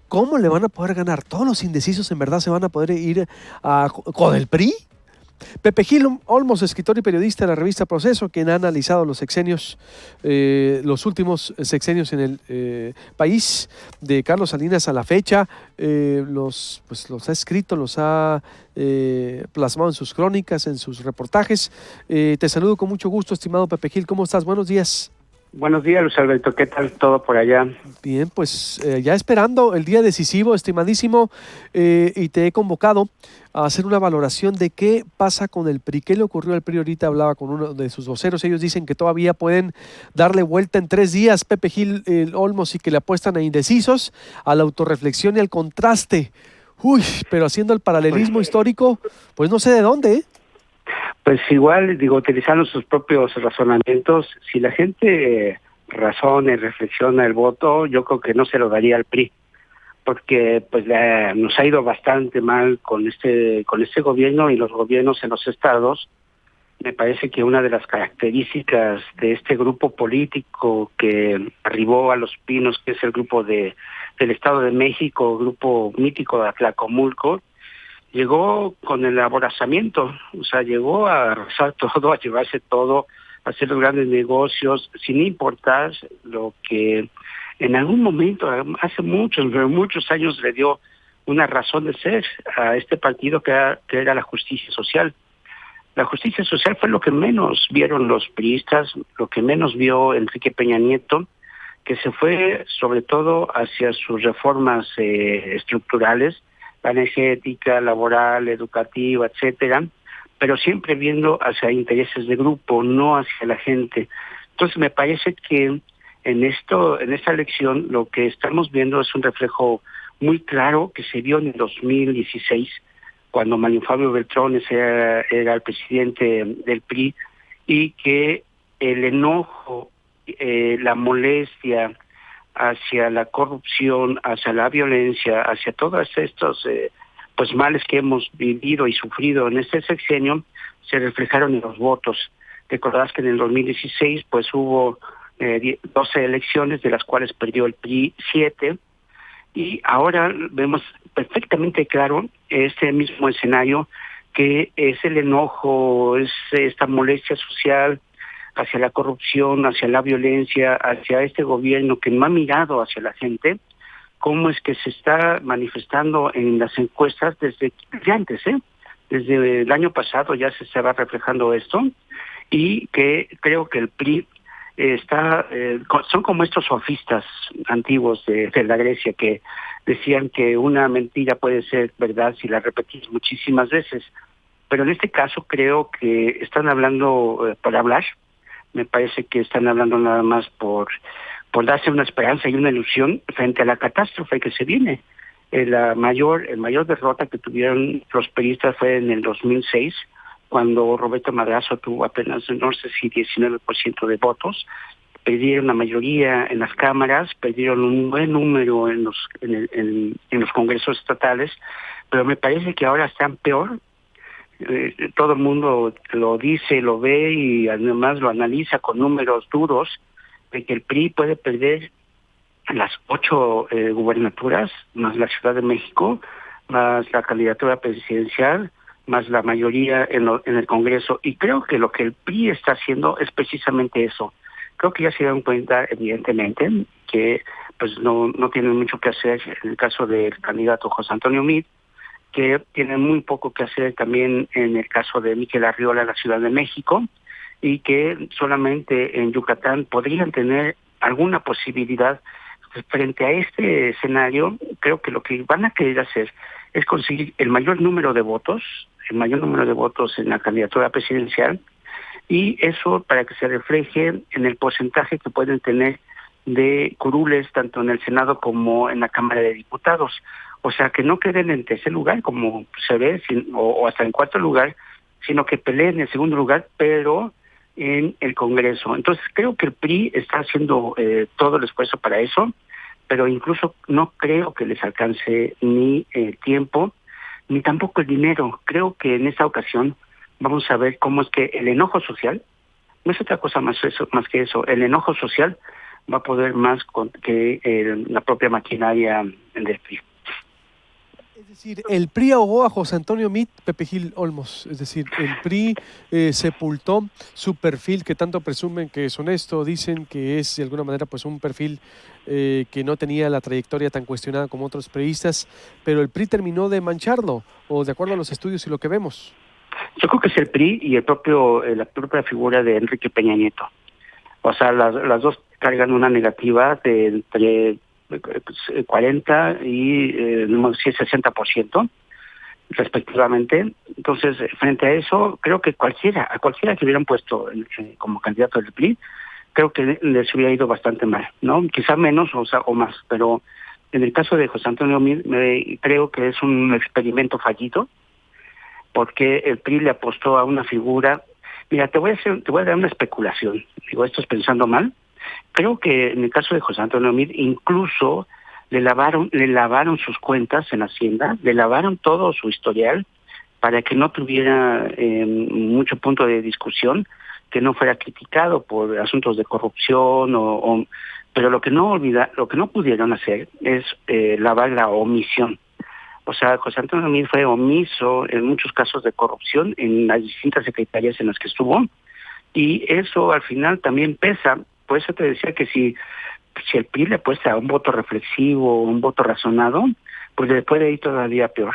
¿Cómo le van a poder ganar? ¿Todos los indecisos en verdad se van a poder ir con el PRI? Pepe Gil Olmos, escritor y periodista de la revista Proceso, quien ha analizado los sexenios, los últimos sexenios en el país, de Carlos Salinas a la fecha, los ha escrito, los ha plasmado en sus crónicas, en sus reportajes. Te saludo con mucho gusto, estimado Pepe Gil, ¿cómo estás? Buenos días. Buenos días, Luis Alberto, ¿qué tal todo por allá? Bien, pues ya esperando el día decisivo, estimadísimo, y te he convocado a hacer una valoración de qué pasa con el PRI, qué le ocurrió al PRI. Ahorita hablaba con uno de sus voceros, ellos dicen que todavía pueden darle vuelta en 3 días, Pepe Gil Olmos, y que le apuestan a indecisos, a la autorreflexión y al contraste. Uy, pero haciendo el paralelismo histórico, pues no sé de dónde, ¿eh? Pues igual, digo, utilizando sus propios razonamientos, si la gente razona y reflexiona el voto, yo creo que no se lo daría al PRI, porque pues nos ha ido bastante mal con este gobierno y los gobiernos en los estados. Me parece que una de las características de este grupo político que arribó a Los Pinos, que es el grupo del Estado de México, grupo mítico de Atlacomulco, llegó con el aborazamiento, o sea, llegó a arrasar todo, a llevarse todo, a hacer los grandes negocios, sin importar lo que en algún momento, hace muchos años, le dio una razón de ser a este partido que era la justicia social. La justicia social fue lo que menos vieron los priistas, lo que menos vio Enrique Peña Nieto, que se fue sobre todo hacia sus reformas estructurales, la energética, laboral, educativa, etcétera, pero siempre viendo hacia intereses de grupo, no hacia la gente. Entonces me parece que en esta elección lo que estamos viendo es un reflejo muy claro que se vio en el 2016, cuando Mario Fabio Beltrones era el presidente del PRI, y que el enojo, la molestia hacia la corrupción, hacia la violencia, hacia todos estos pues males que hemos vivido y sufrido en este sexenio, se reflejaron en los votos. Recordás que en el 2016 pues hubo 12 elecciones, de las cuales perdió el PRI 7, y ahora vemos perfectamente claro este mismo escenario, que es el enojo, es esta molestia social hacia la corrupción, hacia la violencia, hacia este gobierno que no ha mirado hacia la gente, cómo es que se está manifestando en las encuestas desde antes, desde el año pasado ya se estaba reflejando esto, y que creo que el PRI son como estos sofistas antiguos de la Grecia que decían que una mentira puede ser verdad si la repetís muchísimas veces, pero en este caso creo que están hablando por hablar. Me parece que están hablando nada más por darse una esperanza y una ilusión frente a la catástrofe que se viene. El mayor derrota que tuvieron los peristas fue en el 2006, cuando Roberto Madrazo tuvo apenas, no sé si 19% de votos. Perdieron la mayoría en las cámaras, perdieron un buen número en los congresos estatales, pero me parece que ahora están peor. Todo el mundo lo dice, lo ve y además lo analiza con números duros, de que el PRI puede perder las 8 gubernaturas, más la Ciudad de México, más la candidatura presidencial, más la mayoría en el Congreso. Y creo que lo que el PRI está haciendo es precisamente eso. Creo que ya se dieron cuenta, evidentemente, que pues no tienen mucho que hacer en el caso del candidato José Antonio Meade, que tiene muy poco que hacer también en el caso de Miquel Arriola en la Ciudad de México, y que solamente en Yucatán podrían tener alguna posibilidad. Frente a este escenario, creo que lo que van a querer hacer es conseguir el mayor número de votos en la candidatura presidencial, y eso para que se refleje en el porcentaje que pueden tener de curules tanto en el Senado como en la Cámara de Diputados. O sea, que no queden en tercer lugar, como se ve, o hasta en cuarto lugar, sino que peleen en el segundo lugar, pero en el Congreso. Entonces, creo que el PRI está haciendo todo el esfuerzo para eso, pero incluso no creo que les alcance ni el tiempo, ni tampoco el dinero. Creo que en esta ocasión vamos a ver cómo es que el enojo social, no es otra cosa más que eso, el enojo social va a poder más que la propia maquinaria del PRI. Es decir, el PRI ahogó a José Antonio Meade, Pepe Gil Olmos. Es decir, el PRI sepultó su perfil que tanto presumen que es honesto, dicen que es de alguna manera pues un perfil que no tenía la trayectoria tan cuestionada como otros priistas, pero el PRI terminó de mancharlo, o de acuerdo a los estudios y lo que vemos. Yo creo que es el PRI y la propia figura de Enrique Peña Nieto. O sea, las dos cargan una negativa de entre 40 y no sé, 60% respectivamente. Entonces, frente a eso, creo que a cualquiera que hubieran puesto como candidato del PRI, creo que les hubiera ido bastante mal, ¿no? Quizá menos o más, pero en el caso de José Antonio Meade, creo que es un experimento fallido, porque el PRI le apostó a una figura. Mira, te voy a dar una especulación. Digo, esto es pensando mal. Creo que en el caso de José Antonio Meade, incluso le lavaron sus cuentas en Hacienda, le lavaron todo su historial para que no tuviera mucho punto de discusión, que no fuera criticado por asuntos de corrupción pero lo que no pudieron hacer es lavar la omisión. O sea, José Antonio Meade fue omiso en muchos casos de corrupción en las distintas secretarías en las que estuvo, y eso al final también pesa. Por eso te decía que si el PRI le apuesta a un voto reflexivo, un voto razonado, pues le puede ir todavía peor.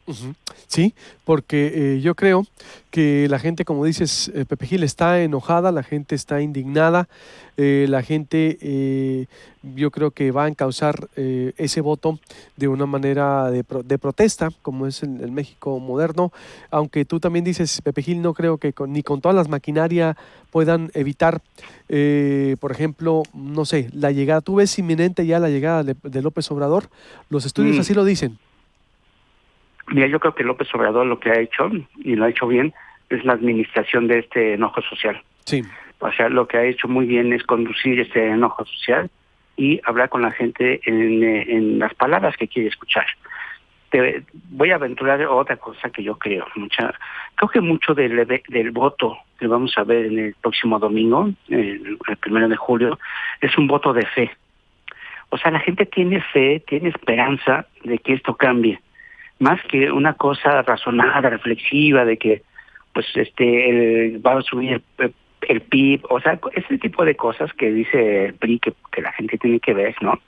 Uh-huh. Sí, porque yo creo que la gente, como dices, Pepe Gil, está enojada, la gente está indignada, la gente yo creo que va a encauzar ese voto de una manera de protesta, como es el México moderno, aunque tú también dices, Pepe Gil, no creo que ni con todas las maquinaria puedan evitar, por ejemplo, no sé, la llegada. ¿Tú ves inminente ya la llegada de López Obrador? Los estudios así lo dicen. Mira, yo creo que López Obrador lo que ha hecho, y lo ha hecho bien, es la administración de este enojo social. Sí. O sea, lo que ha hecho muy bien es conducir este enojo social y hablar con la gente en las palabras que quiere escuchar. Te voy a aventurar otra cosa que yo creo. Creo que mucho del voto que vamos a ver en el próximo domingo, el 1 de julio, es un voto de fe. O sea, la gente tiene fe, tiene esperanza de que esto cambie. Más que una cosa razonada, reflexiva, de que pues va a subir el PIB, o sea, ese tipo de cosas que dice el PRI que la gente tiene que ver, ¿no?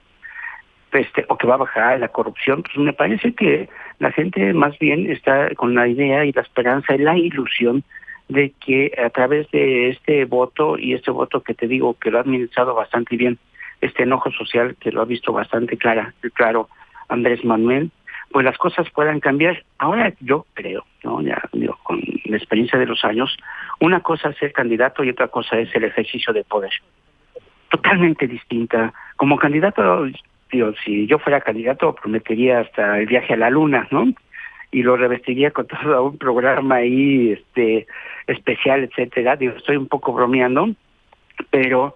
O que va a bajar la corrupción, pues me parece que la gente más bien está con la idea y la esperanza y la ilusión de que a través de este voto, y este voto que te digo que lo ha administrado bastante bien, este enojo social que lo ha visto bastante claro Andrés Manuel, pues las cosas puedan cambiar. Ahora yo creo, ¿no? Ya digo, con la experiencia de los años, una cosa es ser candidato y otra cosa es el ejercicio de poder. Totalmente distinta. Como candidato, digo, si yo fuera candidato, prometería hasta el viaje a la luna, ¿no? Y lo revestiría con todo un programa ahí, especial, etcétera. Digo, estoy un poco bromeando, pero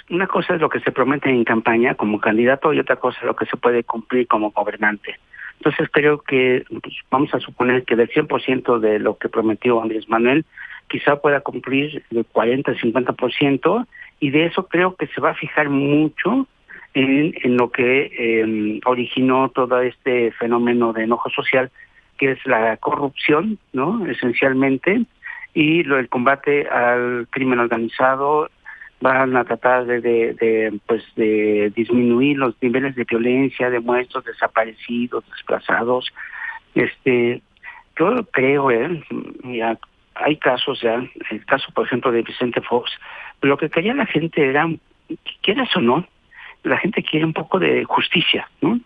una cosa es lo que se promete en campaña como candidato y otra cosa es lo que se puede cumplir como gobernante. Entonces creo que pues, vamos a suponer que del 100% de lo que prometió Andrés Manuel, quizá pueda cumplir el 40-50%, y de eso creo que se va a fijar mucho en lo que originó todo este fenómeno de enojo social, que es la corrupción, ¿no? Esencialmente, y el combate al crimen organizado. Van a tratar de disminuir los niveles de violencia, de muertos, desaparecidos, desplazados. Yo creo, mira, hay casos ya, el caso por ejemplo de Vicente Fox, lo que quería la gente era, quieras o no, la gente quiere un poco de justicia, ¿no?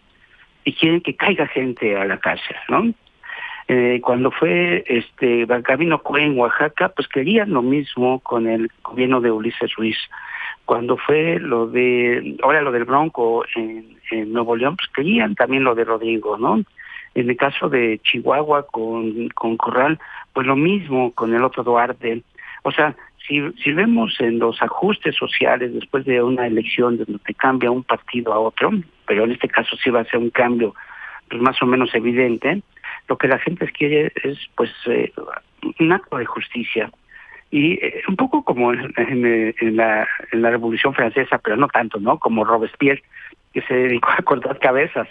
Y quieren que caiga gente a la cárcel, ¿no? Cuando fue Gabino Cue en Oaxaca, pues querían lo mismo con el gobierno de Ulises Ruiz. Cuando fue lo del Bronco en Nuevo León, pues querían también lo de Rodrigo, ¿no? En el caso de Chihuahua con Corral, pues lo mismo con el otro Duarte. O sea, si vemos en los ajustes sociales después de una elección donde cambia un partido a otro, pero en este caso sí va a ser un cambio pues más o menos evidente, lo que la gente quiere es pues un acto de justicia. Y un poco como en la Revolución Francesa, pero no tanto, ¿no? Como Robespierre, que se dedicó a cortar cabezas,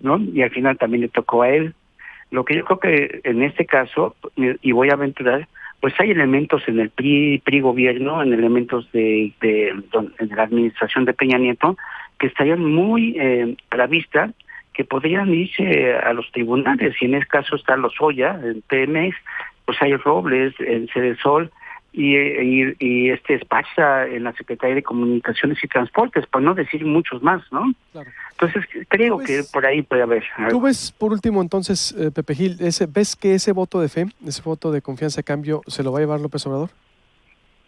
¿no? Y al final también le tocó a él. Lo que yo creo que en este caso, y voy a aventurar, pues hay elementos en el PRI gobierno, en elementos de la administración de Peña Nieto, que estarían muy a la vista, que podrían irse a los tribunales, y en este caso está Lozoya, en Pemex, pues hay Robles, en Cedesol, y Espacha en la Secretaría de Comunicaciones y Transportes, por no decir muchos más, ¿no? Claro. Entonces creo que por ahí puede haber ¿Tú algo. ves, por último, entonces, Pepe Gil, ves que ese voto de fe, ese voto de confianza a cambio, se lo va a llevar López Obrador?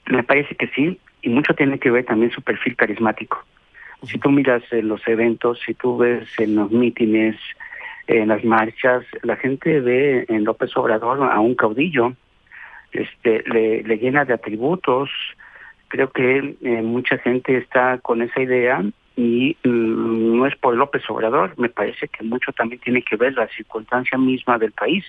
Me parece que sí, y mucho tiene que ver también su perfil carismático. Si tú miras en los eventos, si tú ves en los mítines, en las marchas, la gente ve en López Obrador a un caudillo, le llena de atributos. Creo que mucha gente está con esa idea y no es por López Obrador, me parece que mucho también tiene que ver la circunstancia misma del país.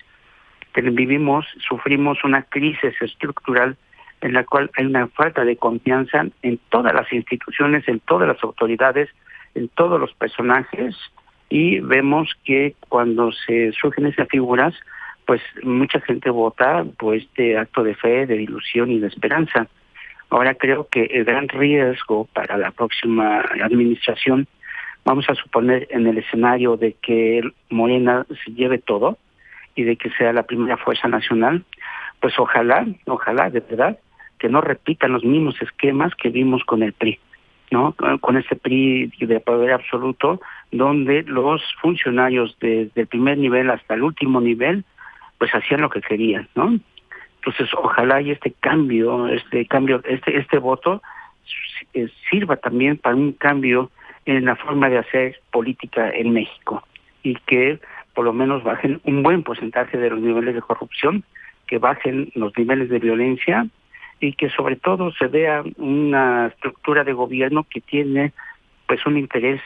Sufrimos una crisis estructural en la cual hay una falta de confianza en todas las instituciones, en todas las autoridades, en todos los personajes, y vemos que cuando se surgen esas figuras, pues mucha gente vota por este acto de fe, de ilusión y de esperanza. Ahora creo que el gran riesgo para la próxima administración, vamos a suponer en el escenario de que Morena se lleve todo y de que sea la primera fuerza nacional, pues ojalá, de verdad, que no repitan los mismos esquemas que vimos con el PRI, ¿no? Con ese PRI de poder absoluto, donde los funcionarios desde el primer nivel hasta el último nivel, pues hacían lo que querían, ¿no? Entonces, ojalá y este voto sirva también para un cambio en la forma de hacer política en México, y que por lo menos bajen un buen porcentaje de los niveles de corrupción, que bajen los niveles de violencia, y que sobre todo se vea una estructura de gobierno que tiene pues un interés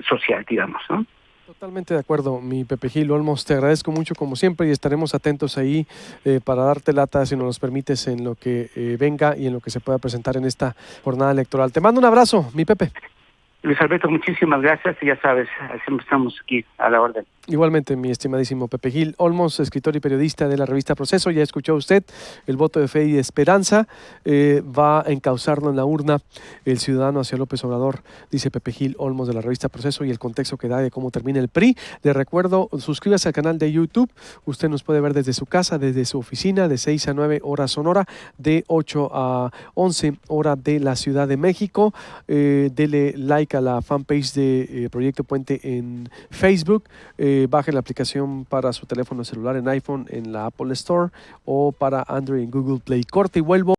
social, digamos, ¿no? Totalmente de acuerdo, mi Pepe Gil Olmos, te agradezco mucho como siempre y estaremos atentos ahí para darte lata, si nos los permites, en lo que venga y en lo que se pueda presentar en esta jornada electoral. Te mando un abrazo, mi Pepe. Luis Alberto, muchísimas gracias, y ya sabes, siempre estamos aquí a la orden. Igualmente, mi estimadísimo Pepe Gil Olmos, escritor y periodista de la revista Proceso. Ya escuchó usted el voto de fe y de esperanza. Va a encauzarlo en la urna el ciudadano hacia López Obrador, dice Pepe Gil Olmos de la revista Proceso, y el contexto que da de cómo termina el PRI. Le recuerdo, suscríbase al canal de YouTube. Usted nos puede ver desde su casa, desde su oficina, de 6 a 9 horas Sonora, de 8 a 11 hora de la Ciudad de México. Dele like a la fanpage de Proyecto Puente en Facebook. Baje la aplicación para su teléfono celular en iPhone en la Apple Store, o para Android en Google Play. Corte y vuelvo.